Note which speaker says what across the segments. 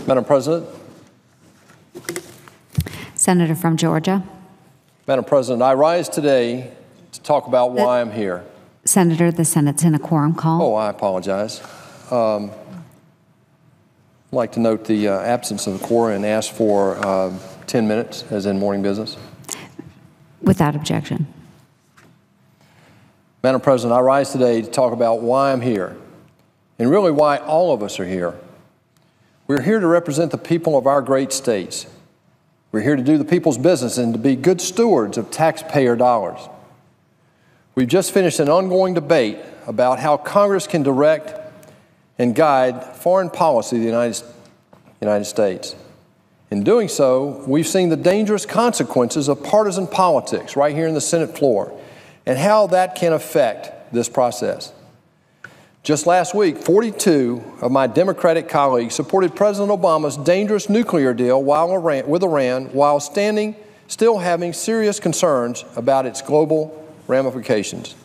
Speaker 1: Madam President.
Speaker 2: Senator from Georgia.
Speaker 1: Madam President, I rise today to talk about why I'm here.
Speaker 2: Senator, the Senate's in a quorum call.
Speaker 1: Oh, I apologize. I'd like to note the absence of the quorum and ask for 10 minutes, as in morning business.
Speaker 2: Without objection.
Speaker 1: Madam President, I rise today to talk about why I'm here, and really why all of us are here. We're here to represent the people of our great states. We're here to do the people's business and to be good stewards of taxpayer dollars. We've just finished an ongoing debate about how Congress can direct and guide foreign policy of the United States. In doing so, we've seen the dangerous consequences of partisan politics right here in the Senate floor and how that can affect this process. Just last week, 42 of my Democratic colleagues supported President Obama's dangerous nuclear deal with Iran while still having serious concerns about its global ramifications.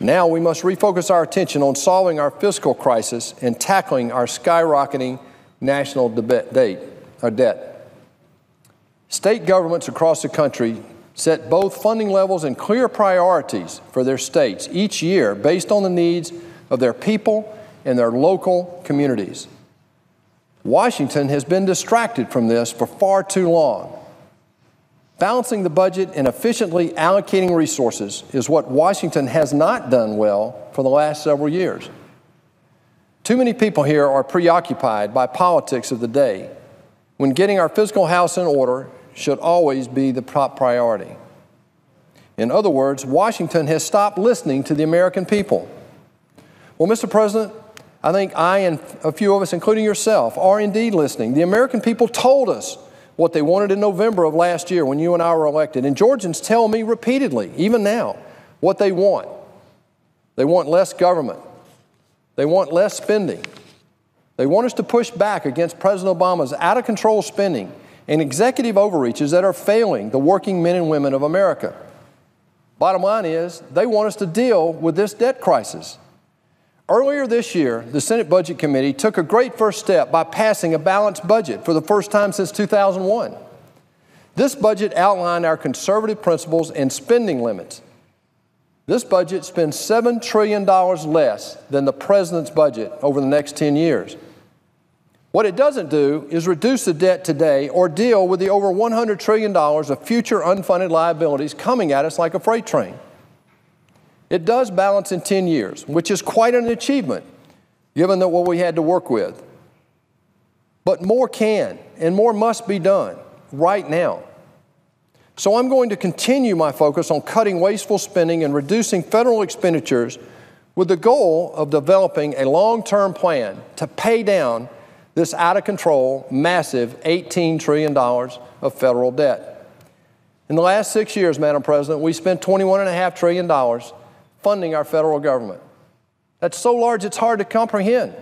Speaker 1: Now we must refocus our attention on solving our fiscal crisis and tackling our skyrocketing national debt. State governments across the country set both funding levels and clear priorities for their states each year based on the needs of their people and their local communities. Washington has been distracted from this for far too long. Balancing the budget and efficiently allocating resources is what Washington has not done well for the last several years. Too many people here are preoccupied by politics of the day, when getting our fiscal house in order should always be the top priority. In other words, Washington has stopped listening to the American people. Well, Mr. President, I think I and a few of us, including yourself, are indeed listening. The American people told us what they wanted in November of last year when you and I were elected. And Georgians tell me repeatedly, even now, what they want. They want less government. They want less spending. They want us to push back against President Obama's out-of-control spending and executive overreaches that are failing the working men and women of America. Bottom line is, they want us to deal with this debt crisis. Earlier this year, the Senate Budget Committee took a great first step by passing a balanced budget for the first time since 2001. This budget outlined our conservative principles and spending limits. This budget spends $7 trillion less than the President's budget over the next 10 years. What it doesn't do is reduce the debt today or deal with the over $100 trillion of future unfunded liabilities coming at us like a freight train. It does balance in 10 years, which is quite an achievement, given that what we had to work with. But more can and more must be done right now. So I'm going to continue my focus on cutting wasteful spending and reducing federal expenditures with the goal of developing a long-term plan to pay down this out-of-control, massive $18 trillion of federal debt. In the last 6 years, Madam President, we spent $21.5 trillion funding our federal government. That's so large it's hard to comprehend.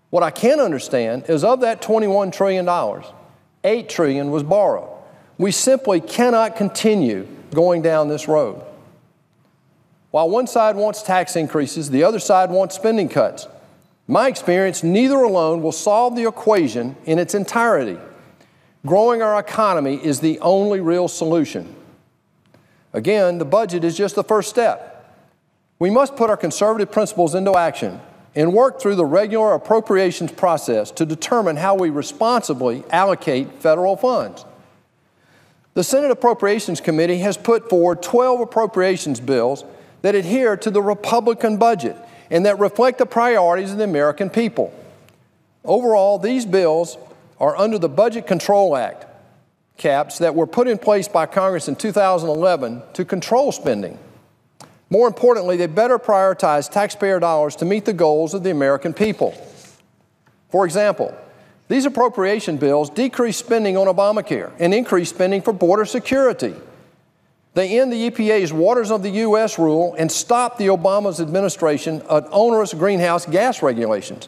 Speaker 1: What I can understand is of that $21 trillion, $8 trillion was borrowed. We simply cannot continue going down this road. While one side wants tax increases, the other side wants spending cuts. In my experience, neither alone will solve the equation in its entirety. Growing our economy is the only real solution. Again, the budget is just the first step. We must put our conservative principles into action and work through the regular appropriations process to determine how we responsibly allocate federal funds. The Senate Appropriations Committee has put forward 12 appropriations bills that adhere to the Republican budget and that reflect the priorities of the American people. Overall, these bills are under the Budget Control Act caps that were put in place by Congress in 2011 to control spending. More importantly, they better prioritize taxpayer dollars to meet the goals of the American people. For example, these appropriation bills decrease spending on Obamacare and increase spending for border security. They end the EPA's Waters of the U.S. rule and stop the Obama administration of onerous greenhouse gas regulations.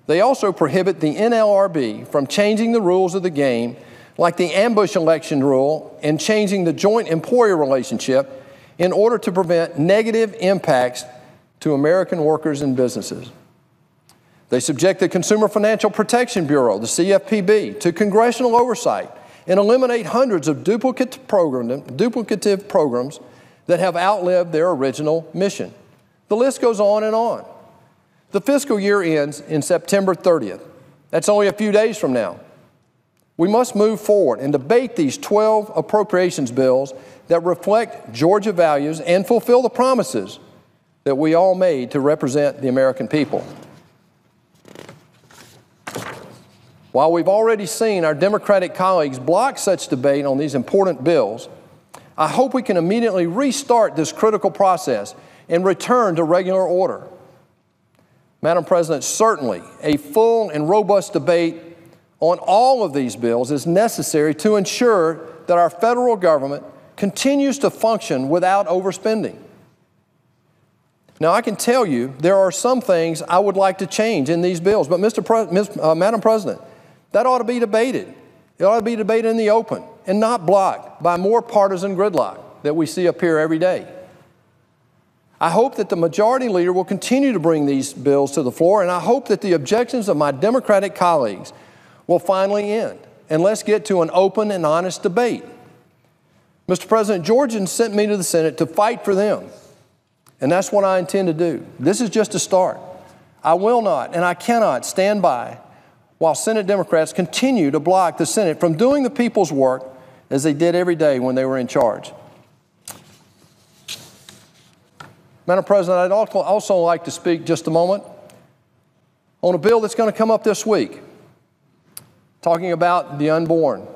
Speaker 1: They also prohibit the NLRB from changing the rules of the game, like the ambush election rule and changing the joint employer relationship in order to prevent negative impacts to American workers and businesses. They subject the Consumer Financial Protection Bureau, the CFPB, to congressional oversight and eliminate hundreds of duplicative programs that have outlived their original mission. The list goes on and on. The fiscal year ends in September 30th. That's only a few days from now. We must move forward and debate these 12 appropriations bills that reflect Georgia values and fulfill the promises that we all made to represent the American people. While we've already seen our Democratic colleagues block such debate on these important bills, I hope we can immediately restart this critical process and return to regular order. Madam President, certainly a full and robust debate on all of these bills is necessary to ensure that our federal government continues to function without overspending. Now, I can tell you there are some things I would like to change in these bills, but Madam President, that ought to be debated. It ought to be debated in the open and not blocked by more partisan gridlock that we see up here every day. I hope that the majority leader will continue to bring these bills to the floor, and I hope that the objections of my Democratic colleagues will finally end. And let's get to an open and honest debate. Mr. President, Georgians sent me to the Senate to fight for them, and that's what I intend to do. This is just a start. I will not and I cannot stand by while Senate Democrats continue to block the Senate from doing the people's work as they did every day when they were in charge. Madam President, I'd also like to speak just a moment on a bill that's going to come up this week, talking about the unborn.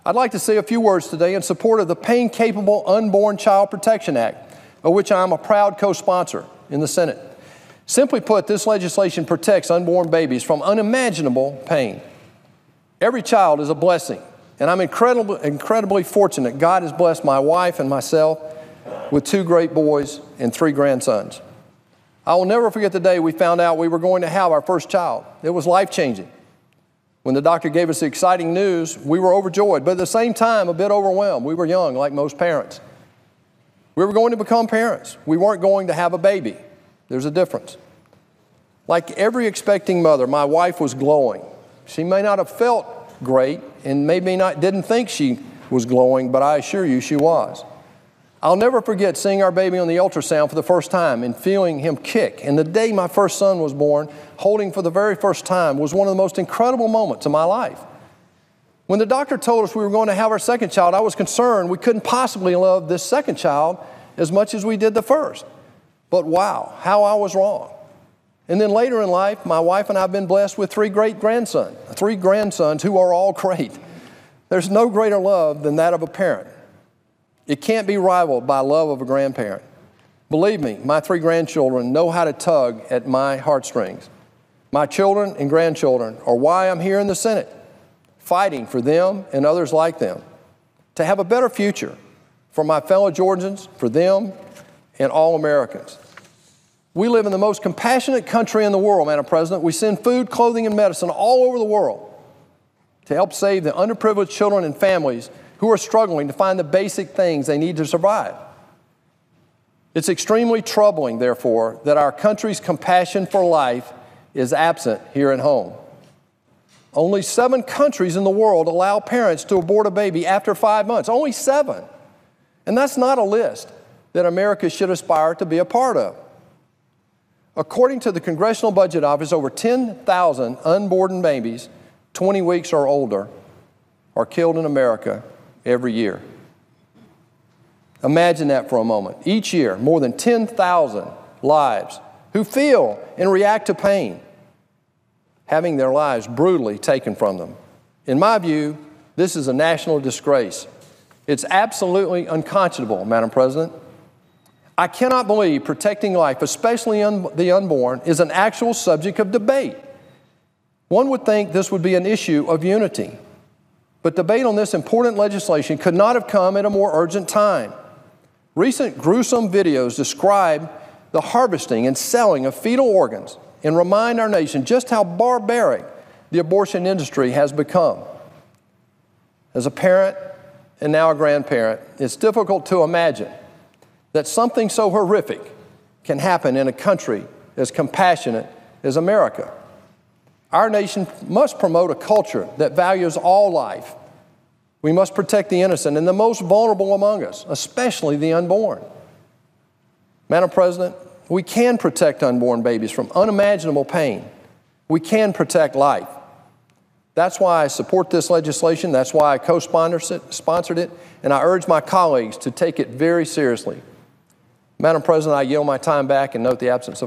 Speaker 1: I'd like to say a few words today in support of the Pain-Capable Unborn Child Protection Act, of which I am a proud co-sponsor in the Senate. Simply put, this legislation protects unborn babies from unimaginable pain. Every child is a blessing, and I'm incredibly fortunate God has blessed my wife and myself with 2 great boys and 3 grandsons. I will never forget the day we found out we were going to have our first child. It was life-changing. When the doctor gave us the exciting news, we were overjoyed, but at the same time, a bit overwhelmed. We were young, like most parents. We were going to become parents. We weren't going to have a baby. There's a difference. Like every expecting mother, my wife was glowing. She may not have felt great and maybe didn't think she was glowing, but I assure you she was. I'll never forget seeing our baby on the ultrasound for the first time and feeling him kick. And the day my first son was born, holding for the very first time, was one of the most incredible moments of my life. When the doctor told us we were going to have our second child, I was concerned we couldn't possibly love this second child as much as we did the first. But wow, how I was wrong. And then later in life, my wife and I have been blessed with 3 grandsons who are all great. There's no greater love than that of a parent. It can't be rivaled by love of a grandparent. Believe me, my 3 grandchildren know how to tug at my heartstrings. My children and grandchildren are why I'm here in the Senate, fighting for them and others like them, to have a better future for my fellow Georgians, for them, and all Americans. We live in the most compassionate country in the world, Madam President. We send food, clothing, and medicine all over the world to help save the underprivileged children and families who are struggling to find the basic things they need to survive. It's extremely troubling, therefore, that our country's compassion for life is absent here at home. Only 7 countries in the world allow parents to abort a baby after 5 months. Only 7. And that's not a list that America should aspire to be a part of. According to the Congressional Budget Office, over 10,000 unborn babies, 20 weeks or older, are killed in America every year. Imagine that for a moment. Each year, more than 10,000 lives who feel and react to pain, having their lives brutally taken from them. In my view, this is a national disgrace. It's absolutely unconscionable, Madam President. I cannot believe protecting life, especially the unborn, is an actual subject of debate. One would think this would be an issue of unity. But debate on this important legislation could not have come at a more urgent time. Recent gruesome videos describe the harvesting and selling of fetal organs and remind our nation just how barbaric the abortion industry has become. As a parent and now a grandparent, it's difficult to imagine that something so horrific can happen in a country as compassionate is America. Our nation must promote a culture that values all life. We must protect the innocent and the most vulnerable among us, especially the unborn. Madam President, we can protect unborn babies from unimaginable pain. We can protect life. That's why I support this legislation. That's why I co-sponsored it, and I urge my colleagues to take it very seriously. Madam President, I yield my time back and note the absence of